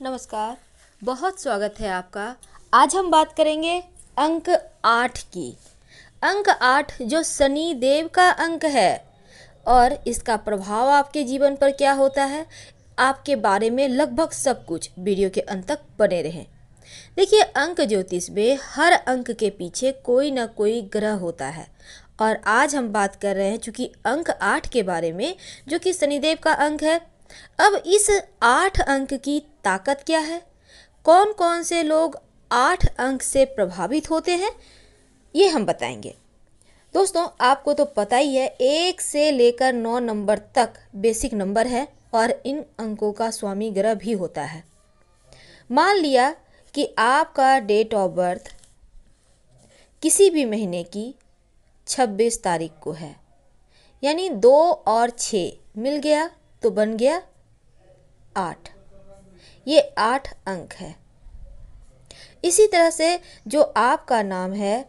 नमस्कार। बहुत स्वागत है आपका। आज हम बात करेंगे अंक 8 की। अंक 8 जो शनि देव का अंक है और इसका प्रभाव आपके जीवन पर क्या होता है, आपके बारे में लगभग सब कुछ वीडियो के अंत तक बने रहें। देखिए, अंक ज्योतिष में हर अंक के पीछे कोई ना कोई ग्रह होता है और आज हम बात कर रहे हैं चूँकि अंक 8 के बारे में, जो कि शनिदेव का अंक है। अब इस 8 अंक की ताकत क्या है, कौन कौन से लोग 8 अंक से प्रभावित होते हैं, ये हम बताएंगे। दोस्तों, आपको तो पता ही है 1 से लेकर 9 नंबर तक बेसिक नंबर है और इन अंकों का स्वामी ग्रह भी होता है। मान लिया कि आपका डेट ऑफ बर्थ किसी भी महीने की 26 तारीख को है, यानी 2 और 6 मिल गया तो बन गया 8। ये 8 अंक है। इसी तरह से जो आपका नाम है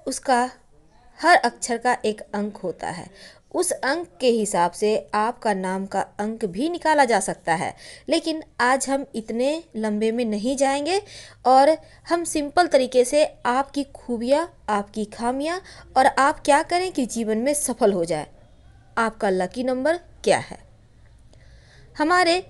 उसका हर अक्षर का एक अंक होता है। उस अंक के हिसाब से आपका नाम का अंक भी निकाला जा सकता है, लेकिन आज हम इतने लंबे में नहीं जाएंगे और हम सिंपल तरीके से आपकी खूबियाँ, आपकी खामियाँ और आप क्या करें कि जीवन में सफल हो जाए, आपका लकी नंबर क्या है। हमारे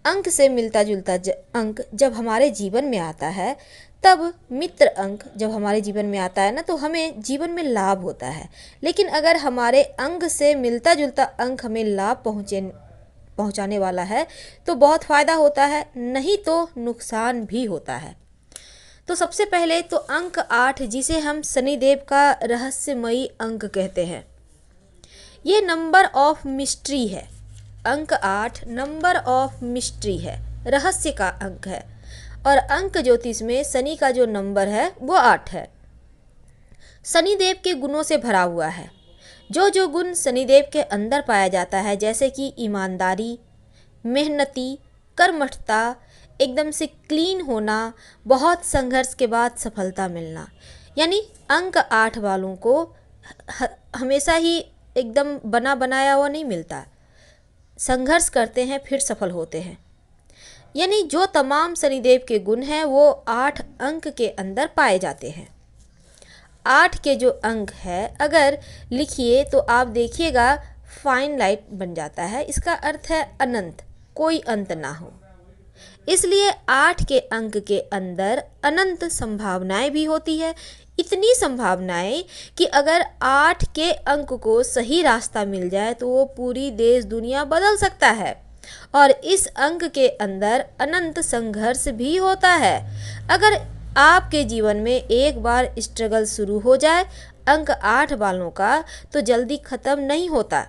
अंक से मिलता जुलता अंक जब हमारे जीवन में आता है, तब मित्र अंक जब हमारे जीवन में आता है ना, तो हमें जीवन में लाभ होता है। लेकिन अगर हमारे अंक से मिलता जुलता अंक हमें लाभ पहुंचाने वाला है तो बहुत फ़ायदा होता है, नहीं तो नुकसान भी होता है। तो सबसे पहले तो अंक 8, जिसे हम शनिदेव का रहस्यमयी अंक कहते हैं, ये नंबर ऑफ मिस्ट्री है। अंक 8 नंबर ऑफ मिस्ट्री है, रहस्य का अंक है। और अंक ज्योतिष में शनि का जो नंबर है वो 8 है। शनिदेव के गुणों से भरा हुआ है। जो जो गुण शनिदेव के अंदर पाया जाता है, जैसे कि ईमानदारी, मेहनती, कर्मठता, एकदम से क्लीन होना, बहुत संघर्ष के बाद सफलता मिलना, यानी अंक 8 वालों को हमेशा ही एकदम बना बनाया हुआ नहीं मिलता। संघर्ष करते हैं फिर सफल होते हैं। यानी जो तमाम शनिदेव के गुण हैं वो 8 अंक के अंदर पाए जाते हैं। 8 के जो अंक है अगर लिखिए तो आप देखिएगा फाइन लाइट बन जाता है। इसका अर्थ है अनंत, कोई अंत ना हो। इसलिए 8 के अंक के अंदर अनंत संभावनाएं भी होती है। इतनी संभावनाएं कि अगर 8 के अंक को सही रास्ता मिल जाए तो वो पूरी देश दुनिया बदल सकता है। और इस अंक के अंदर अनंत संघर्ष भी होता है। अगर आपके जीवन में एक बार स्ट्रगल शुरू हो जाए अंक 8 वालों का, तो जल्दी ख़त्म नहीं होता।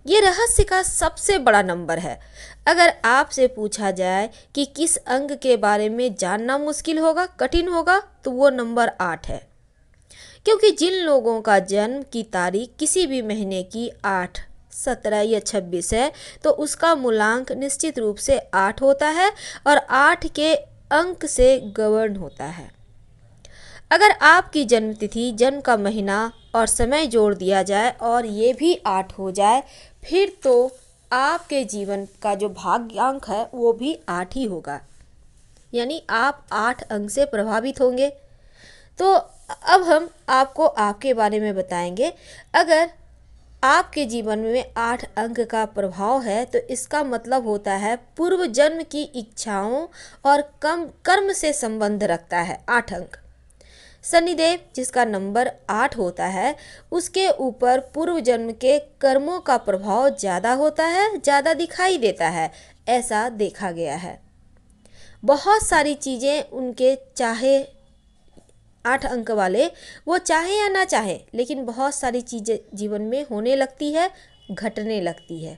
ये रहस्य का सबसे बड़ा नंबर है। अगर आपसे पूछा जाए कि किस अंक के बारे में जानना मुश्किल होगा, कठिन होगा, तो वो नंबर 8 है। क्योंकि जिन लोगों का जन्म की तारीख किसी भी महीने की 8, 17 या 26 है, तो उसका मूलांक निश्चित रूप से 8 होता है और 8 के अंक से गवर्न होता है। अगर आपकी जन्म तिथि, जन्म का महीना और समय जोड़ दिया जाए और ये भी 8 हो जाए, फिर तो आपके जीवन का जो भाग्यांक है वो भी 8 ही होगा। यानी आप 8 अंक से प्रभावित होंगे। तो अब हम आपको आपके बारे में बताएंगे। अगर आपके जीवन में 8 अंक का प्रभाव है तो इसका मतलब होता है पूर्व जन्म की इच्छाओं और कर्म से संबंध रखता है 8 अंक। शनिदेव जिसका नंबर 8 होता है, उसके ऊपर पूर्व जन्म के कर्मों का प्रभाव ज़्यादा होता है, ज़्यादा दिखाई देता है, ऐसा देखा गया है। बहुत सारी चीज़ें उनके चाहे 8 अंक वाले वो चाहे या ना चाहे, लेकिन बहुत सारी चीज़ें जीवन में होने लगती है, घटने लगती है,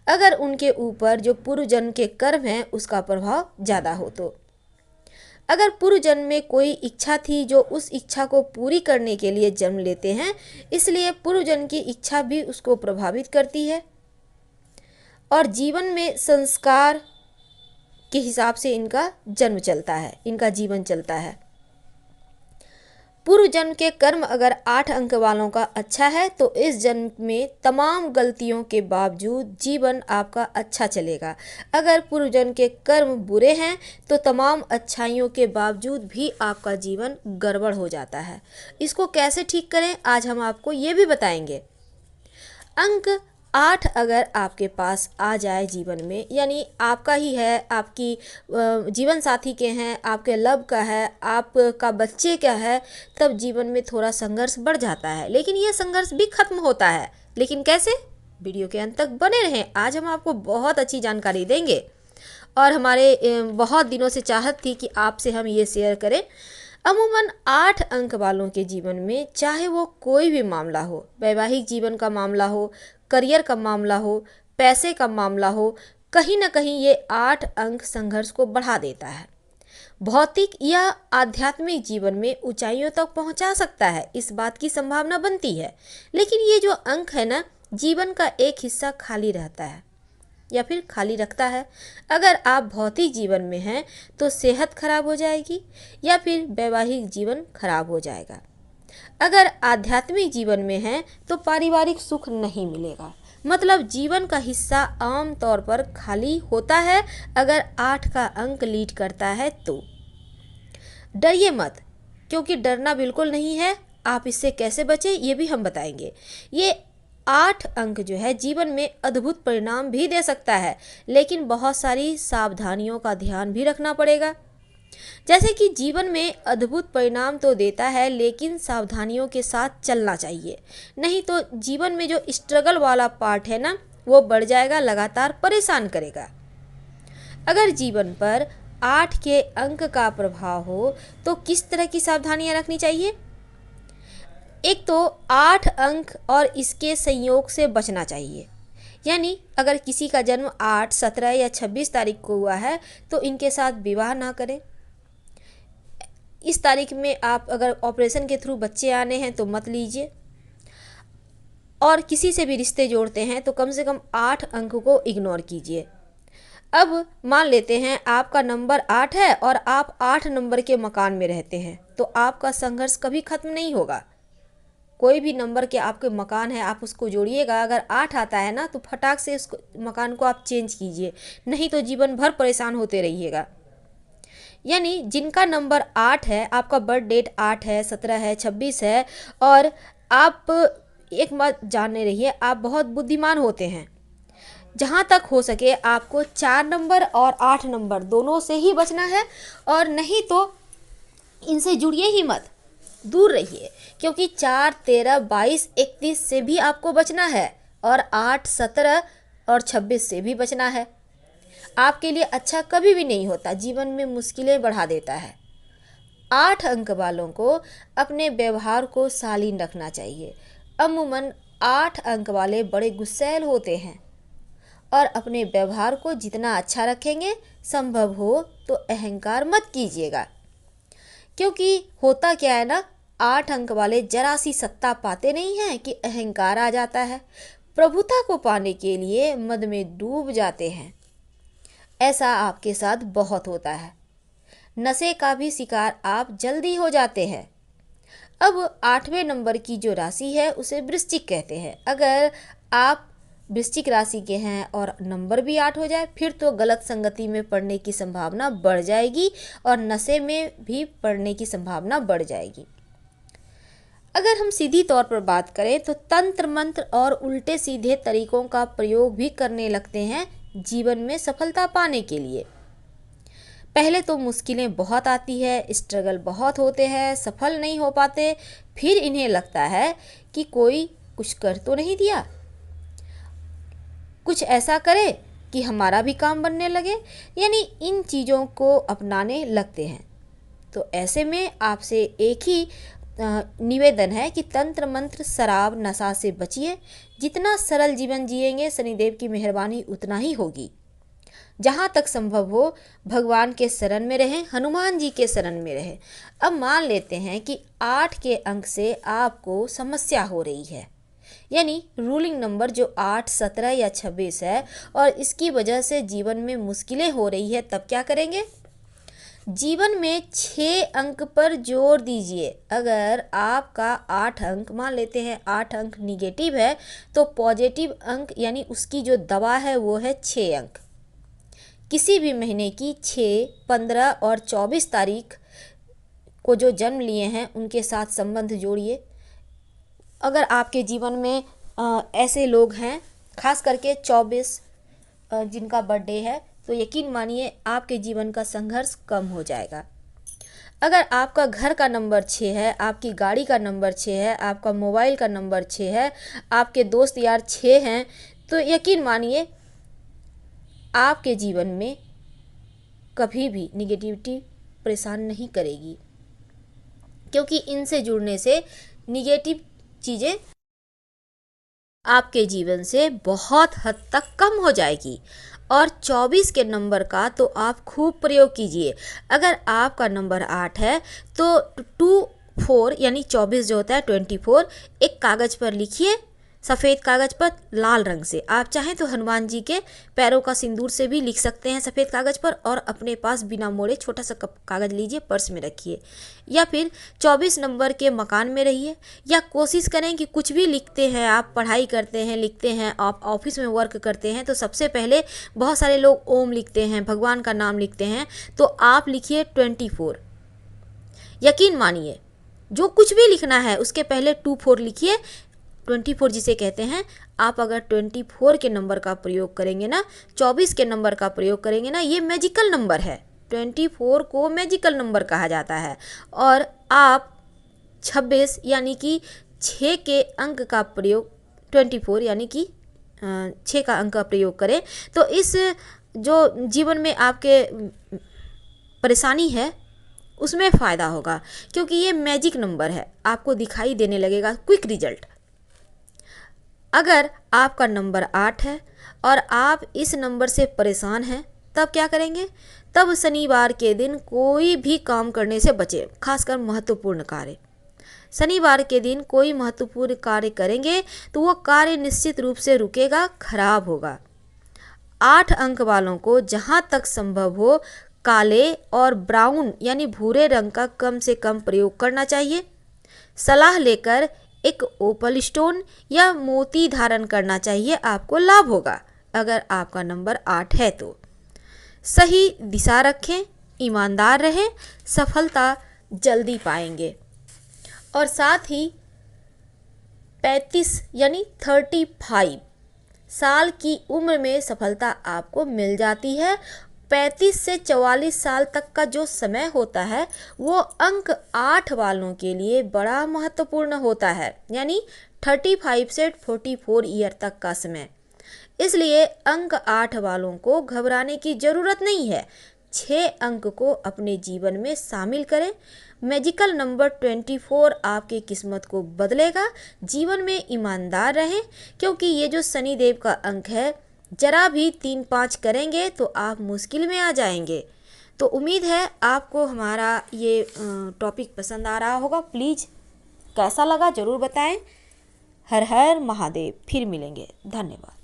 अगर उनके ऊपर जो पूर्व जन्म के कर्म हैं उसका प्रभाव ज़्यादा हो तो। अगर पूर्व जन्म में कोई इच्छा थी जो उस इच्छा को पूरी करने के लिए जन्म लेते हैं, इसलिए पूर्व जन्म की इच्छा भी उसको प्रभावित करती है और जीवन में संस्कार के हिसाब से इनका जन्म चलता है, इनका जीवन चलता है। पूर्व जन्म के कर्म अगर 8 अंक वालों का अच्छा है तो इस जन्म में तमाम गलतियों के बावजूद जीवन आपका अच्छा चलेगा। अगर पूर्व जन्म के कर्म बुरे हैं तो तमाम अच्छाइयों के बावजूद भी आपका जीवन गड़बड़ हो जाता है। इसको कैसे ठीक करें आज हम आपको ये भी बताएंगे। अंक 8 अगर आपके पास आ जाए जीवन में, यानी आपका ही है, आपकी जीवन साथी के हैं, आपके लव का है, आपका बच्चे का है, तब जीवन में थोड़ा संघर्ष बढ़ जाता है, लेकिन ये संघर्ष भी खत्म होता है। लेकिन कैसे? वीडियो के अंत तक बने रहें, आज हम आपको बहुत अच्छी जानकारी देंगे और हमारे बहुत दिनों से चाहत थी कि आपसे हम ये शेयर करें। अमूमन 8 अंक वालों के जीवन में चाहे वो कोई भी मामला हो, वैवाहिक जीवन का मामला हो, करियर का मामला हो, पैसे का मामला हो, कहीं ना कहीं ये 8 अंक संघर्ष को बढ़ा देता है। भौतिक या आध्यात्मिक जीवन में ऊंचाइयों तक पहुंचा सकता है, इस बात की संभावना बनती है। लेकिन ये जो अंक है ना, जीवन का एक हिस्सा खाली रहता है या फिर खाली रखता है। अगर आप भौतिक जीवन में हैं तो सेहत खराब हो जाएगी या फिर वैवाहिक जीवन खराब हो जाएगा। अगर आध्यात्मिक जीवन में हैं तो पारिवारिक सुख नहीं मिलेगा। मतलब जीवन का हिस्सा आम तौर पर खाली होता है अगर 8 का अंक लीड करता है तो। डरिए मत, क्योंकि डरना बिल्कुल नहीं है। आप इससे कैसे बचें ये भी हम बताएंगे। ये 8 अंक जो है जीवन में अद्भुत परिणाम भी दे सकता है, लेकिन बहुत सारी सावधानियों का ध्यान भी रखना पड़ेगा। जैसे कि जीवन में अद्भुत परिणाम तो देता है, लेकिन सावधानियों के साथ चलना चाहिए, नहीं तो जीवन में जो स्ट्रगल वाला पार्ट है ना, वो बढ़ जाएगा, लगातार परेशान करेगा। अगर जीवन पर 8 के अंक का प्रभाव हो तो किस तरह की सावधानियां रखनी चाहिए? एक तो 8 अंक और इसके संयोग से बचना चाहिए। यानी अगर किसी का जन्म 8, 17 या 26 तारीख को हुआ है तो इनके साथ विवाह ना करें। इस तारीख में आप अगर ऑपरेशन के थ्रू बच्चे आने हैं तो मत लीजिए। और किसी से भी रिश्ते जोड़ते हैं तो कम से कम 8 अंक को इग्नोर कीजिए। अब मान लेते हैं आपका नंबर 8 है और आप 8 नंबर के मकान में रहते हैं, तो आपका संघर्ष कभी खत्म नहीं होगा। कोई भी नंबर के आपके मकान है, आप उसको जोड़िएगा, अगर 8 आता है ना तो फटाक से उस मकान को आप चेंज कीजिए, नहीं तो जीवन भर परेशान होते रहिएगा। यानी जिनका नंबर 8 है, आपका बर्थ डेट 8 है, 17 है, 26 है, और आप एक बात जाने रहिए, आप बहुत बुद्धिमान होते हैं। जहाँ तक हो सके आपको 4 नंबर और 8 नंबर दोनों से ही बचना है, और नहीं तो इनसे जुड़िए ही मत, दूर रहिए, क्योंकि 4, 13, 22, 31 से भी आपको बचना है और 8, 17 और 26 से भी बचना है। आपके लिए अच्छा कभी भी नहीं होता, जीवन में मुश्किलें बढ़ा देता है। 8 अंक वालों को अपने व्यवहार को शालीन रखना चाहिए। अमूमन 8 अंक वाले बड़े गुस्सैल होते हैं और अपने व्यवहार को जितना अच्छा रखेंगे, संभव हो तो अहंकार मत कीजिएगा। क्योंकि होता क्या है ना, 8 अंक वाले जरा सी सत्ता पाते नहीं हैं कि अहंकार आ जाता है। प्रभुता को पाने के लिए मद में डूब जाते हैं। ऐसा आपके साथ बहुत होता है। नशे का भी शिकार आप जल्दी हो जाते हैं। अब 8वें नंबर की जो राशि है उसे वृश्चिक कहते हैं। अगर आप वृश्चिक राशि के हैं और नंबर भी 8 हो जाए, फिर तो गलत संगति में पड़ने की संभावना बढ़ जाएगी और नशे में भी पड़ने की संभावना बढ़ जाएगी। अगर हम सीधी तौर पर बात करें तो तंत्र मंत्र और उल्टे सीधे तरीकों का प्रयोग भी करने लगते हैं जीवन में सफलता पाने के लिए। पहले तो मुश्किलें बहुत आती है, स्ट्रगल बहुत होते हैं, सफल नहीं हो पाते, फिर इन्हें लगता है कि कोई कुछ कर तो नहीं दिया, कुछ ऐसा करे कि हमारा भी काम बनने लगे, यानी इन चीज़ों को अपनाने लगते हैं। तो ऐसे में आपसे एक ही निवेदन है कि तंत्र मंत्र, शराब, नशा से बचिए। जितना सरल जीवन जिएंगे, शनिदेव की मेहरबानी उतना ही होगी। जहाँ तक संभव हो भगवान के शरण में रहें, हनुमान जी के शरण में रहें। अब मान लेते हैं कि 8 के अंक से आपको समस्या हो रही है, यानी रूलिंग नंबर जो 8, 17 या 26 है, और इसकी वजह से जीवन में मुश्किलें हो रही है, तब क्या करेंगे? जीवन में 6 अंक पर जोर दीजिए। अगर आपका 8 अंक, मान लेते हैं 8 अंक निगेटिव है, तो पॉजिटिव अंक यानी उसकी जो दवा है वो है 6 अंक। किसी भी महीने की 6, 15 और 24 तारीख को जो जन्म लिए हैं उनके साथ संबंध जोड़िए। अगर आपके जीवन में ऐसे लोग हैं, खास करके 24 जिनका बर्थडे है, तो यकीन मानिए आपके जीवन का संघर्ष कम हो जाएगा। अगर आपका घर का नंबर 6 है, आपकी गाड़ी का नंबर 6 है, आपका मोबाइल का नंबर 6 है, आपके दोस्त यार 6 हैं, तो यकीन मानिए आपके जीवन में कभी भी निगेटिविटी परेशान नहीं करेगी, क्योंकि इनसे जुड़ने से निगेटिव चीज़ें आपके जीवन से बहुत हद तक कम हो जाएगी। और 24 के नंबर का तो आप खूब प्रयोग कीजिए। अगर आपका नंबर 8 है तो 24 यानी 24 जो होता है 24 एक कागज़ पर लिखिए, सफ़ेद कागज़ पर लाल रंग से। आप चाहें तो हनुमान जी के पैरों का सिंदूर से भी लिख सकते हैं सफ़ेद कागज़ पर, और अपने पास बिना मोड़े छोटा सा कागज़ लीजिए, पर्स में रखिए, या फिर 24 नंबर के मकान में रहिए। या कोशिश करें कि कुछ भी लिखते हैं, आप पढ़ाई करते हैं, लिखते हैं, आप ऑफिस में वर्क करते हैं, तो सबसे पहले बहुत सारे लोग ओम लिखते हैं, भगवान का नाम लिखते हैं, तो आप लिखिए 24। यकीन मानिए जो कुछ भी लिखना है उसके पहले 24 लिखिए, 24 जिसे कहते हैं। आप अगर 24 के नंबर का प्रयोग करेंगे ना, 24 के नंबर का प्रयोग करेंगे ना, ये मैजिकल नंबर है। 24 को मैजिकल नंबर कहा जाता है। और आप 26 यानी कि 6 के अंक का प्रयोग, 24 यानी कि 6 का अंक का प्रयोग करें, तो इस जो जीवन में आपके परेशानी है उसमें फ़ायदा होगा, क्योंकि ये मैजिक नंबर है, आपको दिखाई देने लगेगा क्विक रिजल्ट। अगर आपका नंबर 8 है और आप इस नंबर से परेशान हैं, तब क्या करेंगे? तब शनिवार के दिन कोई भी काम करने से बचें, खासकर महत्वपूर्ण कार्य। शनिवार के दिन कोई महत्वपूर्ण कार्य करेंगे तो वो कार्य निश्चित रूप से रुकेगा, खराब होगा। 8 अंक वालों को जहाँ तक संभव हो काले और ब्राउन यानी भूरे रंग का कम से कम प्रयोग करना चाहिए। सलाह लेकर एक ओपल स्टोन या मोती धारण करना चाहिए, आपको लाभ होगा। अगर आपका नंबर 8 है तो सही दिशा रखें, ईमानदार रहें, सफलता जल्दी पाएंगे। और साथ ही 35 यानी 35 साल की उम्र में सफलता आपको मिल जाती है। 35 से 44 साल तक का जो समय होता है वो अंक 8 वालों के लिए बड़ा महत्वपूर्ण होता है, यानी 35 से 44 ईयर तक का समय। इसलिए अंक 8 वालों को घबराने की ज़रूरत नहीं है। 6 अंक को अपने जीवन में शामिल करें। मैजिकल नंबर 24 आपकी किस्मत को बदलेगा। जीवन में ईमानदार रहें, क्योंकि ये जो शनिदेव का अंक है, जरा भी 3-5 करेंगे तो आप मुश्किल में आ जाएंगे। तो उम्मीद है आपको हमारा ये टॉपिक पसंद आ रहा होगा। प्लीज़ कैसा लगा ज़रूर बताएं। हर हर महादेव। फिर मिलेंगे। धन्यवाद।